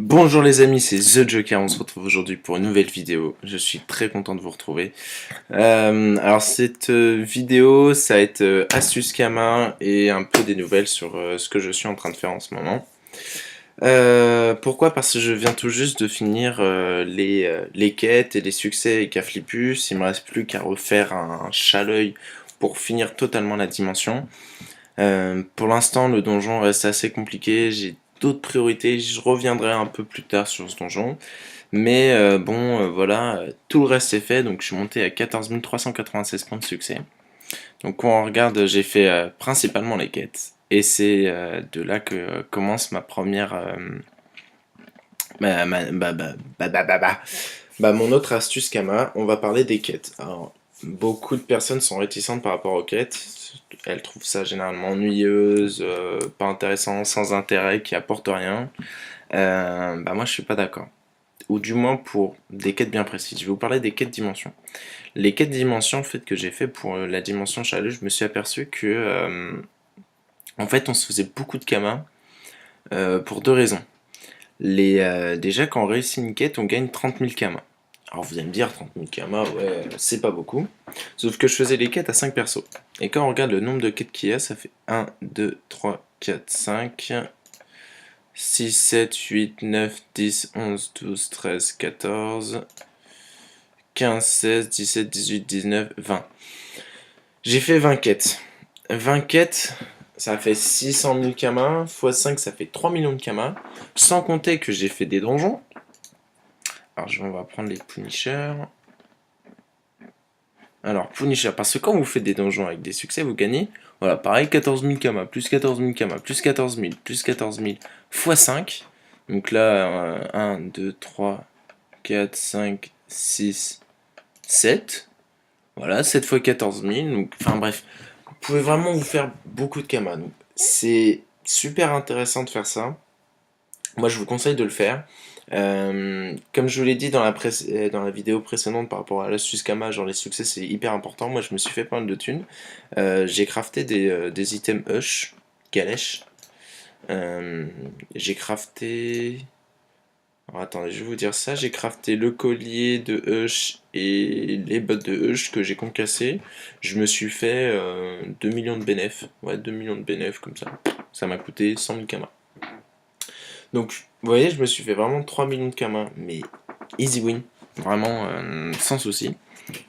Bonjour les amis, c'est The Joker, on se retrouve aujourd'hui pour une nouvelle vidéo. Je suis très content de vous retrouver. Alors cette vidéo, ça va être astuce Kama et un peu des nouvelles sur ce que je suis en train de faire en ce moment. Pourquoi? Parce que je viens tout juste de finir les quêtes et les succès avec Caflipus. Il me reste plus qu'à refaire un chat-l'œil pour finir totalement la dimension. Pour l'instant, le donjon reste assez compliqué. J'ai d'autres priorités. Je reviendrai un peu plus tard sur ce donjon. Mais voilà, tout le reste est fait. Donc je suis monté à 14 396 points de succès. Donc quand on regarde, j'ai fait principalement les quêtes. Et c'est de là que commence ma première... ma- ma- bah, bah, bah, bah, bah, bah. Mon autre astuce Kama, on va parler des quêtes. Alors, beaucoup de personnes sont réticentes par rapport aux quêtes. Elles trouvent ça généralement ennuyeuse, pas intéressant, sans intérêt, qui apporte rien. Moi je suis pas d'accord. Ou du moins pour des quêtes bien précises. Je vais vous parler des quêtes dimension. Les quêtes dimension en fait que j'ai fait pour la dimension chalet, je me suis aperçu que en fait on se faisait beaucoup de kamas pour deux raisons. Déjà quand on réussit une quête, on gagne 30 000 kamas. Alors vous allez me dire 30 000 kamas, ouais, c'est pas beaucoup. Sauf que je faisais les quêtes à 5 persos. Et quand on regarde le nombre de quêtes qu'il y a, ça fait 1, 2, 3, 4, 5, 6, 7, 8, 9, 10, 11, 12, 13, 14, 15, 16, 17, 18, 19, 20. J'ai fait 20 quêtes. 20 quêtes, ça fait 600 000 kamas, x 5 ça fait 3 millions de kamas, sans compter que j'ai fait des donjons. Alors on va prendre les punishers. Alors punisher, parce que quand vous faites des donjons avec des succès, vous gagnez, voilà, pareil, 14 000 kamas, plus 14 000 kamas, plus 14 000, plus 14 000, x 5. Donc là, 1, 2, 3, 4, 5, 6, 7. Voilà, 7 fois 14 000. Donc, enfin bref, vous pouvez vraiment vous faire beaucoup de kamas. Donc c'est super intéressant de faire ça. Moi, je vous conseille de le faire. Comme je vous l'ai dit dans la vidéo précédente par rapport à l'astuce Kama, genre les succès c'est hyper important. Moi, je me suis fait pas mal de thunes. J'ai crafté des items Hush, Galèche. J'ai crafté. Alors, attendez, je vais vous dire ça. J'ai crafté le collier de Hush et les bottes de Hush que j'ai concassées. Je me suis fait 2 millions de bénéf. Ouais, 2 millions de bénéf comme ça. Ça m'a coûté 100 000 kamas. Donc, vous voyez, je me suis fait vraiment 3 millions de kamas, mais easy win. Vraiment, sans souci.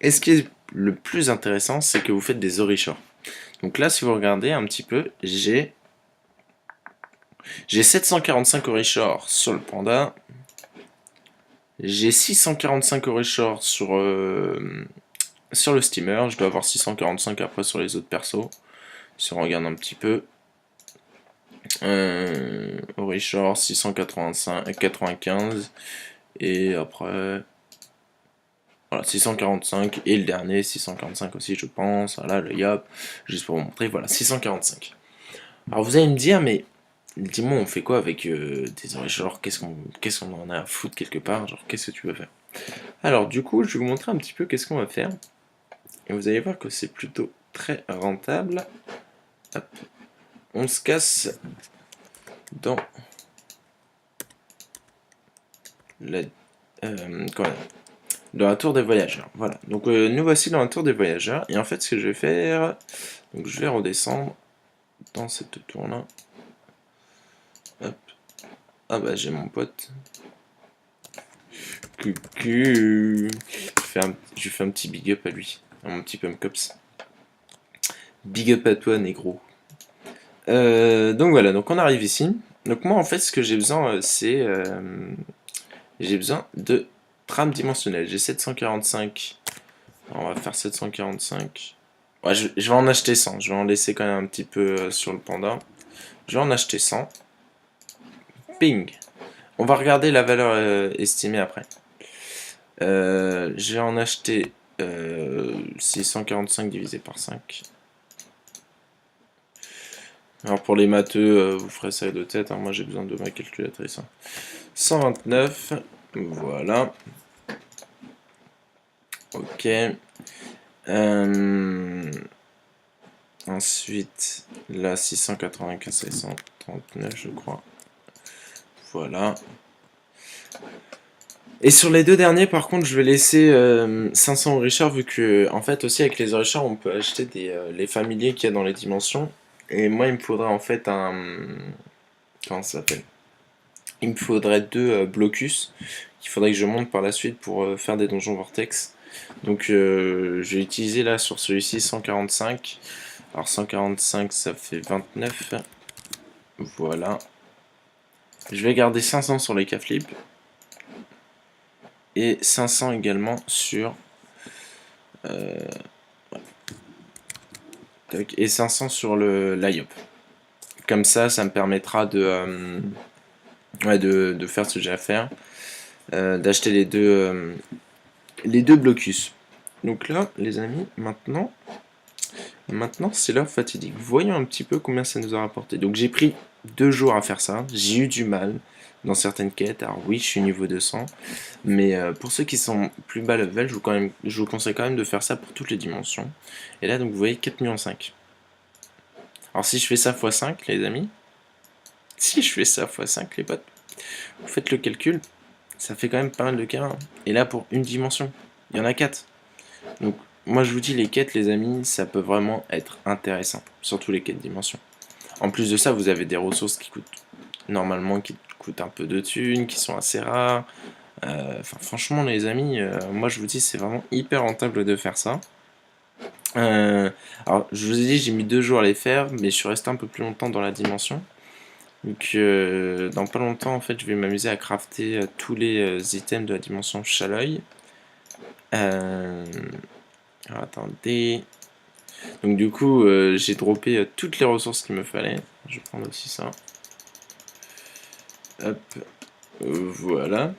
Et ce qui est le plus intéressant, c'est que vous faites des orishors. Donc là, si vous regardez un petit peu, j'ai 745 orishors sur le panda. J'ai 645 orishors sur le steamer. Je dois avoir 645 après sur les autres persos. Si on regarde un petit peu. Orishor 685, 95. Et après. Voilà, 645. Et le dernier, 645 aussi, je pense. Voilà, le yop. Juste pour vous montrer. Voilà, 645. Alors vous allez me dire, mais dis-moi, on fait quoi avec des orishors? Qu'est-ce qu'on en a à foutre quelque part? Genre, qu'est-ce que tu veux faire? Alors, du coup, je vais vous montrer un petit peu qu'est-ce qu'on va faire. Et vous allez voir que c'est plutôt très rentable. Hop. On se casse dans la, dans la tour des voyageurs. Voilà. Donc nous voici dans la tour des voyageurs. Et en fait, ce que je vais faire, donc je vais redescendre dans cette tour là. Hop. Ah bah j'ai mon pote. Coucou. Je fais un petit big up à lui. À mon petit Pumcops. Big up à toi, négro. Donc voilà, donc on arrive ici. Donc moi en fait ce que j'ai besoin c'est j'ai besoin de trame dimensionnelle. J'ai 745. Alors, on va faire 745. Ouais, je vais en acheter 100. Je vais en laisser quand même un petit peu sur le panda. Je vais en acheter 100. Ping. On va regarder la valeur estimée après. Je vais en acheter 645 divisé par 5. Alors pour les matheux, vous ferez ça de tête, hein. Moi j'ai besoin de ma calculatrice. 129, voilà. Ok. Ensuite, là 695 639 je crois. Voilà. Et sur les deux derniers, par contre, je vais laisser 500 enricheurs, vu que, en fait, aussi avec les enricheurs, on peut acheter les familiers qu'il y a dans les dimensions. Et moi, il me faudrait en fait comment ça s'appelle? Il me faudrait deux blocus qu'il faudrait que je monte par la suite pour faire des donjons vortex. Donc, je vais utiliser là sur celui-ci 145. Alors, 145, ça fait 29. Voilà. Je vais garder 500 sur les K-flip. Et 500 également sur et 500 sur le l'IOP. Comme ça me permettra ouais, de faire ce que j'ai à faire, d'acheter les deux blocus. Donc là, les amis, maintenant c'est l'heure fatidique. Voyons un petit peu combien ça nous a rapporté. Donc j'ai pris 2 jours à faire ça. J'ai eu du mal dans certaines quêtes. Alors oui, je suis niveau 200. Mais pour ceux qui sont plus bas level, je vous conseille quand même de faire ça pour toutes les dimensions. Et là, donc vous voyez 4,5 millions. Alors si je fais ça x5, les amis, si je fais ça x5, les potes, vous faites le calcul, ça fait quand même pas mal de carats. Et là, pour une dimension, il y en a 4. Donc moi je vous dis, les quêtes, les amis, ça peut vraiment être intéressant, surtout les quêtes dimensions. En plus de ça, vous avez des ressources qui coûtent normalement, qui coûtent un peu de thunes, qui sont assez rares. Enfin, franchement, les amis, moi je vous dis, c'est vraiment hyper rentable de faire ça. Alors, je vous ai dit, j'ai mis 2 jours à les faire, mais je suis resté un peu plus longtemps dans la dimension. Donc, dans pas longtemps, en fait, je vais m'amuser à crafter tous les items de la dimension Shalloy. Alors, attendez. Donc, du coup, j'ai droppé toutes les ressources qu'il me fallait. Je vais prendre aussi ça. Hop, voilà.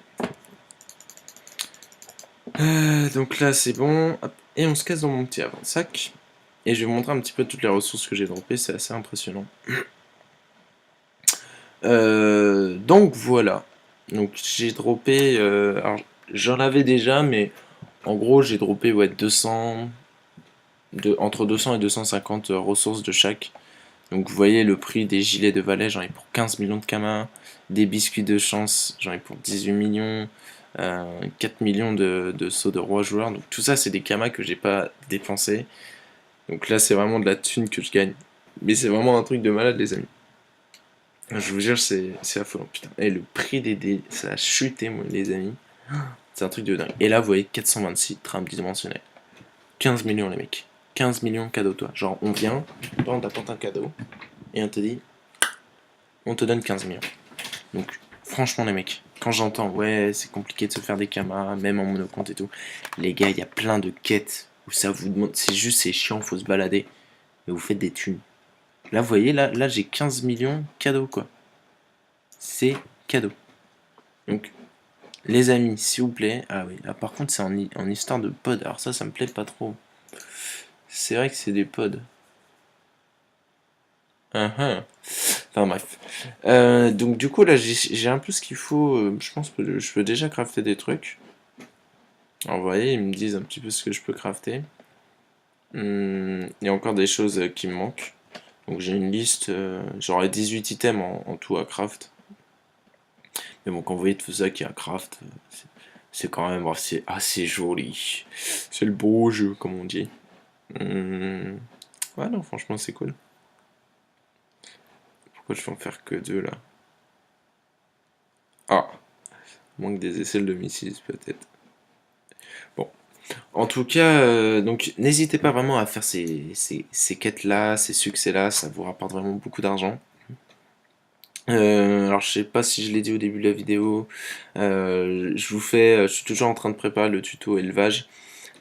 Donc là, c'est bon. Hop. Et on se casse dans mon petit avant-sac. Et je vais vous montrer un petit peu toutes les ressources que j'ai droppées. C'est assez impressionnant. Donc voilà. Donc j'ai droppé. Alors j'en avais déjà, mais en gros j'ai droppé ouais, 200, entre 200 et 250 ressources de chaque. Donc vous voyez le prix des gilets de Valais, j'en ai pour 15 millions de kamas. Des biscuits de chance, j'en ai pour 18 millions. 4 millions de sauts de roi joueurs. Donc tout ça c'est des kamas que j'ai pas dépensé. Donc là c'est vraiment de la thune que je gagne. Mais c'est vraiment un truc de malade les amis. Je vous jure, c'est affolant, putain. Et le prix des dés, ça a chuté, moi, les amis. C'est un truc de dingue. Et là, vous voyez, 426 trames bidimensionnelles. 15 millions, les mecs. 15 millions cadeau, toi. Genre, on vient, toi, on t'apporte un cadeau, et on te dit, on te donne 15 millions. Donc, franchement, les mecs, quand j'entends, ouais, c'est compliqué de se faire des kamas, même en monocompte et tout, les gars, il y a plein de quêtes où ça vous demande, c'est chiant, faut se balader, et vous faites des thunes. Là, vous voyez, là j'ai 15 millions cadeaux, quoi. C'est cadeau. Donc, les amis, s'il vous plaît. Ah oui, là par contre, c'est en histoire de pod. Alors ça me plaît pas trop. C'est vrai que c'est des pods. Enfin bref. Donc du coup, là, j'ai un peu ce qu'il faut. Je pense que je peux déjà crafter des trucs. Alors vous voyez, ils me disent un petit peu ce que je peux crafter. Il y a encore des choses qui me manquent. Donc j'ai une liste. J'aurai 18 items en tout à craft. Mais bon, quand vous voyez tout ça qui est à craft, c'est quand même assez joli. C'est le beau jeu, comme on dit. Ouais, non, franchement, c'est cool. Pourquoi je vais en faire que 2 là? Ah, manque des aisselles de missiles, peut-être. Bon. En tout cas, donc n'hésitez pas vraiment à faire ces quêtes-là, ces succès-là, ça vous rapporte vraiment beaucoup d'argent. Alors je sais pas si je l'ai dit au début de la vidéo, je suis toujours en train de préparer le tuto élevage.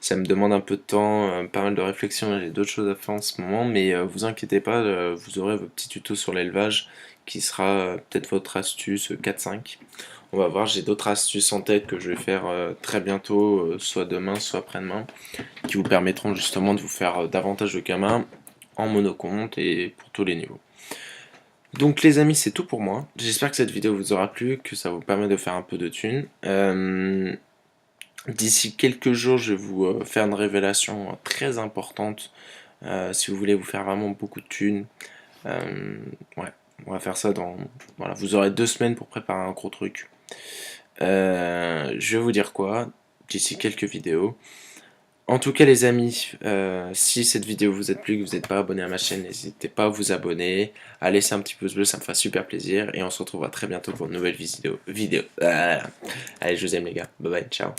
Ça me demande un peu de temps, pas mal de réflexion, j'ai d'autres choses à faire en ce moment, mais vous inquiétez pas, vous aurez vos petits tutos sur l'élevage qui sera peut-être votre astuce 4-5. On va voir, j'ai d'autres astuces en tête que je vais faire très bientôt, soit demain, soit après-demain, qui vous permettront justement de vous faire davantage de kamas en monocompte et pour tous les niveaux. Donc les amis, c'est tout pour moi. J'espère que cette vidéo vous aura plu, que ça vous permet de faire un peu de thunes. D'ici quelques jours, je vais vous faire une révélation très importante. Si vous voulez vous faire vraiment beaucoup de thunes. Ouais, on va faire ça dans... Voilà, vous aurez 2 semaines pour préparer un gros truc. Je vais vous dire quoi d'ici quelques vidéos. En tout cas les amis, si cette vidéo vous a plu, que vous n'êtes pas abonné à ma chaîne, n'hésitez pas à vous abonner, à laisser un petit pouce bleu, ça me fera super plaisir. Et on se retrouvera très bientôt pour une nouvelle vidéo. Allez, je vous aime les gars, bye bye, ciao.